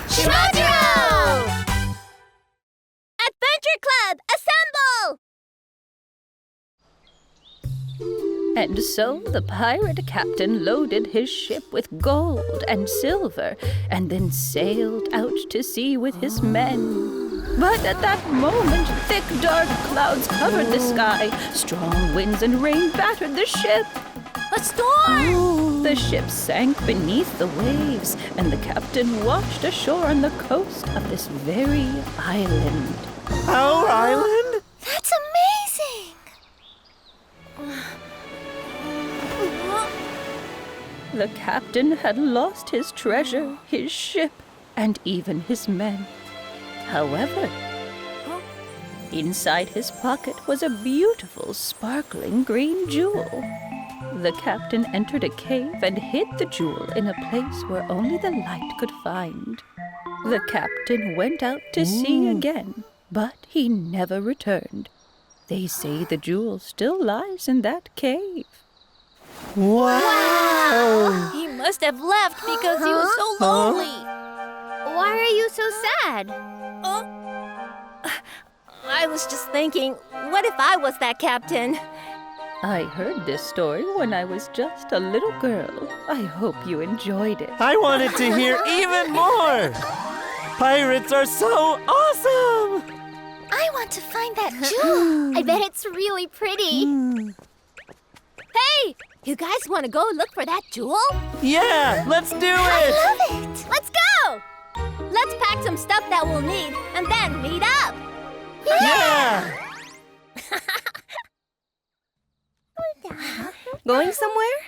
Shimajiro! Adventure Club, assemble! And so the pirate captain loaded his ship with gold and silver and then sailed out to sea with his men. But at that moment, thick dark clouds covered the sky. Strong winds and rain battered the ship. A storm! The ship sank beneath the waves, and the captain washed ashore on the coast of this very island. Our island? That's amazing! The captain had lost his treasure, his ship, and even his men. However, inside his pocket was a beautiful, sparkling green jewel. The captain entered a cave and hid the jewel in a place where only the light could find. The captain went out to sea again, but he never returned. They say the jewel still lies in that cave. Wow! He must have left because he was so lonely. Why are you so sad? I was just thinking, what if I was that captain? I heard this story when I was just a little girl. I hope you enjoyed it. I wanted to hear even more! Pirates are so awesome! I want to find that jewel. I bet it's really pretty. Hey, you guys want to go look for that jewel? Yeah, let's do it! I love it. Let's go. Let's pack some stuff that we'll need and then meet up. Yeah! Going somewhere?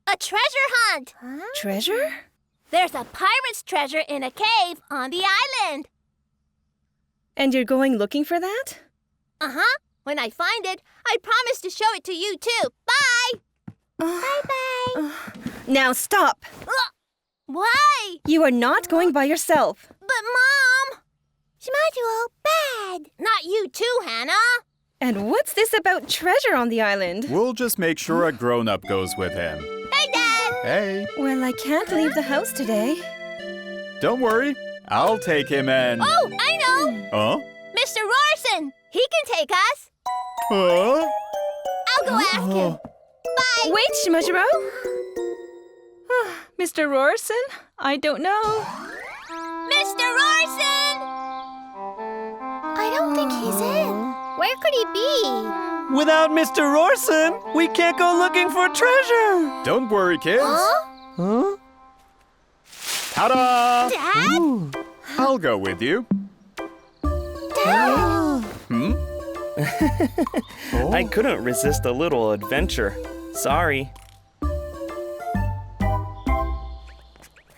A treasure hunt. Treasure? There's a pirate's treasure in a cave on the island. And you're going looking for that? Uh-huh. When I find it, I promise to show it to you too. Bye. Bye-bye. Now stop! Why? You are not going by yourself. But, Mom! Shimajiro, bad. Not you too, Hannah. And what's this about treasure on the island? We'll just make sure a grown-up goes with him. Hey, Dad. Hey, Well, I can't leave the house today. don't worry. I'll take him and... Oh, I know. Huh? Mr. Rorson. He can take us. Huh? I'll go ask him. Bye. Wait, Shimajiro! Mr. Rorson? I don't know. Mr. Rorson! I don't think he's in. Where could he be? Without Mr. Rorson, we can't go looking for treasure! Don't worry, kids. Huh? Ta-da! Dad? I'll go with you. Dad? Hmm? I couldn't resist a little adventure. Sorry.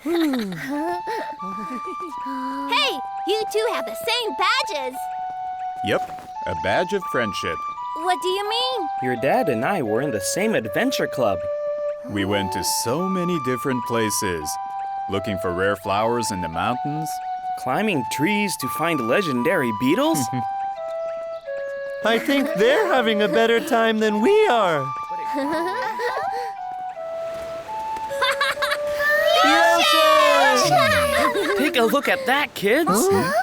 Hey, you two have the same badges. Yep, a badge of friendship. What do you mean? Your dad and I were in the same adventure club. We went to so many different places, looking for rare flowers in the mountains. Climbing trees to find legendary beetles? I think they're having a better time than we are. Take a look at that, kids. The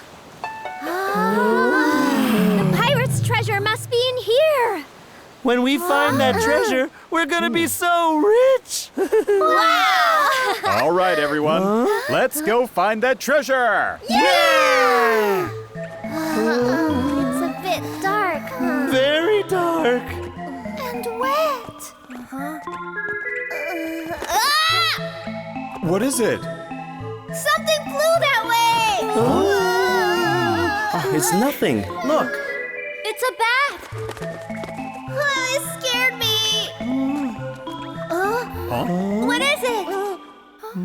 pirate's treasure must be in here. When we find that treasure, we're gonna be so rich. Wow! All right, everyone. Let's go find that treasure. Yeah! It's a bit dark, huh? Very dark. And wet. Ah! What is it? Something flew that way! It's nothing. Look. It's a bat. It scared me. Huh? What is it?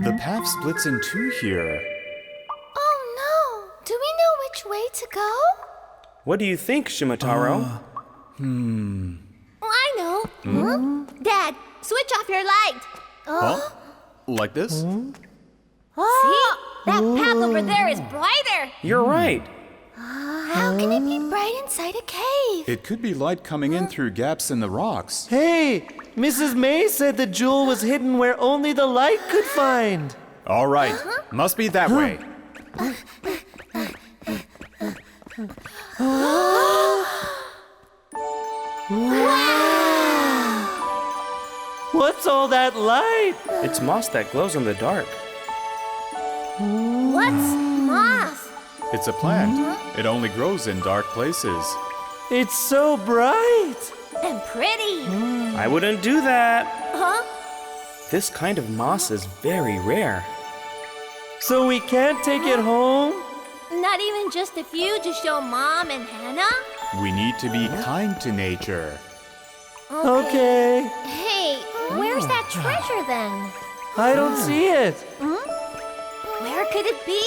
The path splits in two here. Oh no. Do we know which way to go? What do you think, Shimotaro? I know. Dad, switch off your light. Huh? Like this? See? That path over there is brighter. You're right. How can it be bright inside a cave? It could be light coming in through gaps in the rocks. Hey, Mrs. May said the jewel was hidden where only the light could find. All right, must be that way. What's all that light? It's moss that glows in the dark. What's moss? It's a plant. It only grows in dark places. It's so bright. And pretty. I wouldn't do that. Huh? This kind of moss is very rare. So we can't take it home? Not even just a few to show Mom and Hannah? We need to be kind to nature. Okay. Hey, where's that treasure then? I don't see it. Where could it be?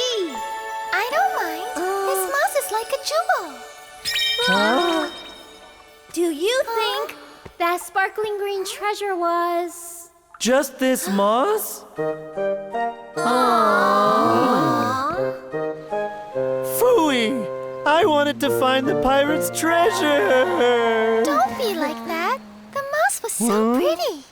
I don't mind. This moss is like a jewel. Do you think that sparkling green treasure was... Just this moss? Phooey! I wanted to find the pirate's treasure! Don't be like that. The moss was so pretty.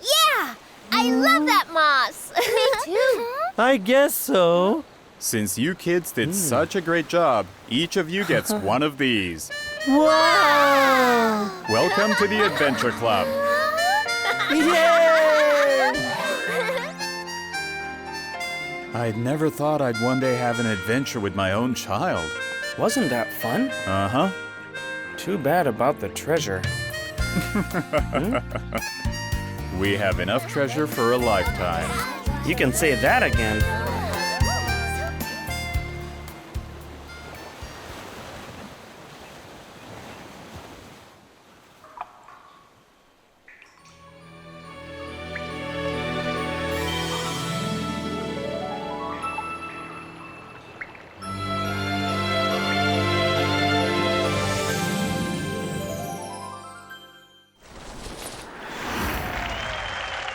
Yeah! I love that moss. Me too. I guess so. Since you kids did such a great job, each of you gets one of these. Wow! Welcome to the Adventure Club. Yay! I'd never thought I'd one day have an adventure with my own child. Wasn't that fun? Uh-huh. Too bad about the treasure. We have enough treasure for a lifetime. You can say that again.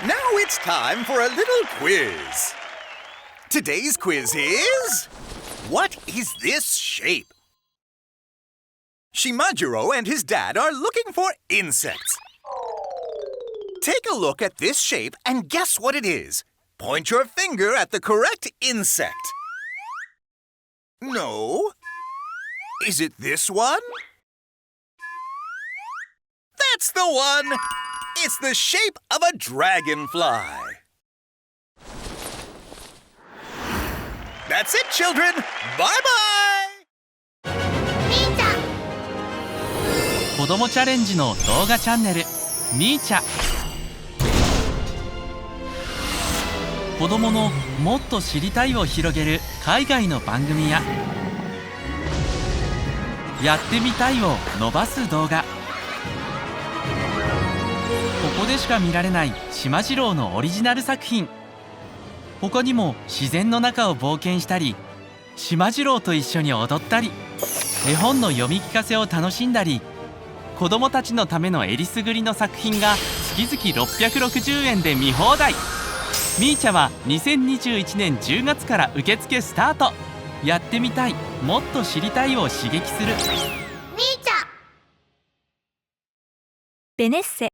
Now it's time for a little quiz. Today's quiz is... What is this shape? Shimajiro and his dad are looking for insects. Take a look at this shape and guess what it is. Point your finger at the correct insect. No. Is it this one? That's the one! It's the shape of a dragonfly. That's it, children. Bye-bye! Meecha! 子どもチャレンジの動画チャンネルミーチャ。子どものもっと知りたいを広げる海外の番組ややってみたいを伸ばす動画、ここでしか見られないしまじろうのオリジナル作品、他にも自然の中を冒険したりしまじろうと一緒に踊ったり絵本の読み聞かせを楽しんだり、子どもたちのためのえりすぐりの作品が月々660円で見放題。ミーチャは2021年10月から受付スタート。やってみたい、もっと知りたいを刺激する。Meecha! ベネッセ